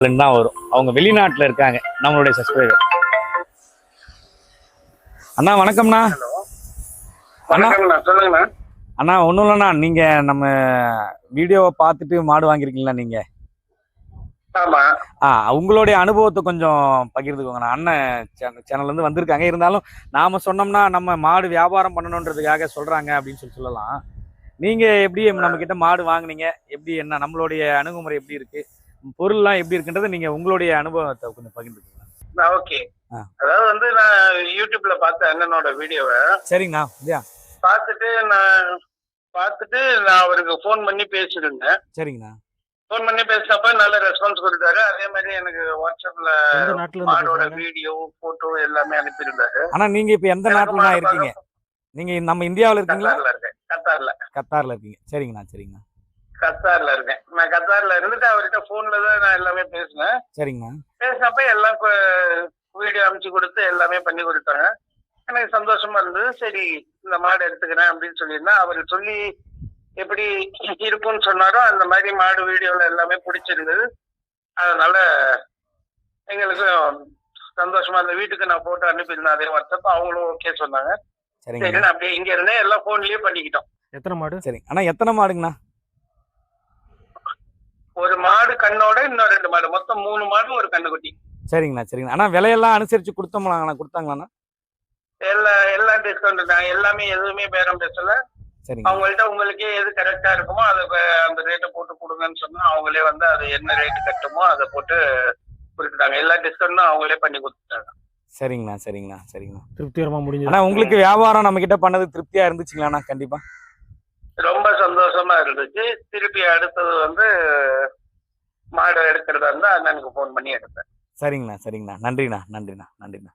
தான் வரும். அவங்க வெளிநாட்டுல இருக்காங்க நம்மளுடைய சப்ஸ்கிரைபர். அண்ணா வணக்கம்ண்ணா. அண்ணா சொல்லுங்கண்ணா. அண்ணா ஒன்றும் இல்லைண்ணா, நீங்க நம்ம வீடியோவை பார்த்துட்டு மாடு வாங்கியிருக்கீங்களா நீங்க? ஆமா. உங்களுடைய அனுபவத்தை கொஞ்சம் பகிர்ந்துக்கோங்கண்ணா. அண்ணன் சேனல்ல இருந்து வந்திருக்காங்க, இருந்தாலும் நாம சொன்னோம்னா நம்ம மாடு வியாபாரம் பண்ணணுன்றதுக்காக சொல்றாங்க அப்படின்னு சொல்லலாம். நீங்க எப்படி நம்ம கிட்ட மாடு வாங்குனீங்க, எப்படி என்ன நம்மளுடைய அணுகுமுறை எப்படி இருக்கு, பொருள்லாம் எப்படி இருக்குன்றது நீங்க உங்களுடைய அனுபவத்தை கொஞ்சம் பகிர்ந்துக்கோங்க. ஓகே. அதாவது வந்து நான் யூடியூப்ல பார்த்த அண்ணனோட வீடியோவை சரிங்கண்ணா. இல்லையா பார்த்துட்டு நான் அவருக்கு ஃபோன் பண்ணி பேசியிருந்தேன். சரிங்கண்ணா. ஃபோன் பண்ணி பேசினப்ப நல்ல ரெஸ்பான்ஸ் கொடுத்தாரு. அதே மாதிரி எனக்கு வாட்ஸ்அப்ல மாடோட வீடியோ போட்டோ எல்லாமே அனுப்பியிருந்தாரு. ஆனா நீங்க இப்ப எந்த நாட்டுல இருக்கீங்க? நீங்க நம்ம இந்தியாவில இருக்கீங்களா? கத்தார்ல இருக்கேன். கத்தார்ல இருக்கீங்க. சரிங்கண்ணா. சரிங்கண்ணா. கத்தார்ல இருக்கேன். நான் கத்தார்ல இருந்துட்டு அவர்கிட்ட போன்ல தான் நான் எல்லாமே பேசினேன். சரிங்கண்ணா. பேசினப்ப எல்லாம் வீடியோ அனுப்பிச்சு கொடுத்து எல்லாமே பண்ணி கொடுத்தாங்க. எனக்கு சந்தோஷமா இருந்தது. சரி இந்த மாடு எடுத்துக்கிறேன் அப்படின்னு சொல்லியிருந்தேன். அவர் சொல்லி எப்படி இருக்கும்னு சொன்னாரோ அந்த மாதிரி மாடு வீடியோல எல்லாமே பிடிச்சிருந்தது. அதனால எங்களுக்கும் சந்தோஷமா இருந்த. வீட்டுக்கு நான் போட்டோ அனுப்பியிருந்தேன் அதே வாட்ஸ்அப். அவங்களும் ஓகே சொன்னாங்க. சரி அப்படியே இங்க இருந்தே எல்லாம் போன்லயே பண்ணிக்கிட்டோம். எத்தனை மாடு? சரி ஆனா எத்தனை மாடுங்கண்ணா? ஒரு மாடு கண்ணோட இன்னும் 2 மாடு, மொத்தம் 3 மாடு ஒரு கண்ணுக்குட்டி. சரிங்கண்ணா. சரிங்கண்ணா. ஆனா விலையெல்லாம் அனுசரிச்சு கொடுத்தாங்களாண்ணா? எல்லாம் டிஸ்கவுண்ட் தான். எல்லாமே எதுவுமே பேரம் பேசல. அவங்கள்ட்ட உங்களுக்கே எது கரெக்டா இருக்குமோ அதை அந்த ரேட்டை போட்டு கொடுங்கன்னு சொன்னா அவங்களே வந்து அது என்ன ரேட்டு கட்டுமோ அதை போட்டு கொடுத்துட்டாங்க. எல்லா டிஸ்கவுண்டும் அவங்களே பண்ணி கொடுத்துட்டாங்க. சரிங்கண்ணா. சரிங்கண்ணா. சரிங்கண்ணா. திருப்திகரமா முடிஞ்சது. ஆனா உங்களுக்கு வியாபாரம் நம்ம கிட்ட பண்ணது திருப்தியா இருந்துச்சுங்களாண்ணா? கண்டிப்பா ரொம்ப சந்தோஷமா இருந்துச்சு. திருப்பி அடுத்தது வந்து மாடு எடுக்கிறதா இருந்தா அண்ணனுக்கு போன் பண்ணி எடுத்தேன். சரிங்கண்ணா. சரிங்கண்ணா. நன்றிண்ணா. நன்றிண்ணா. நன்றிண்ணா.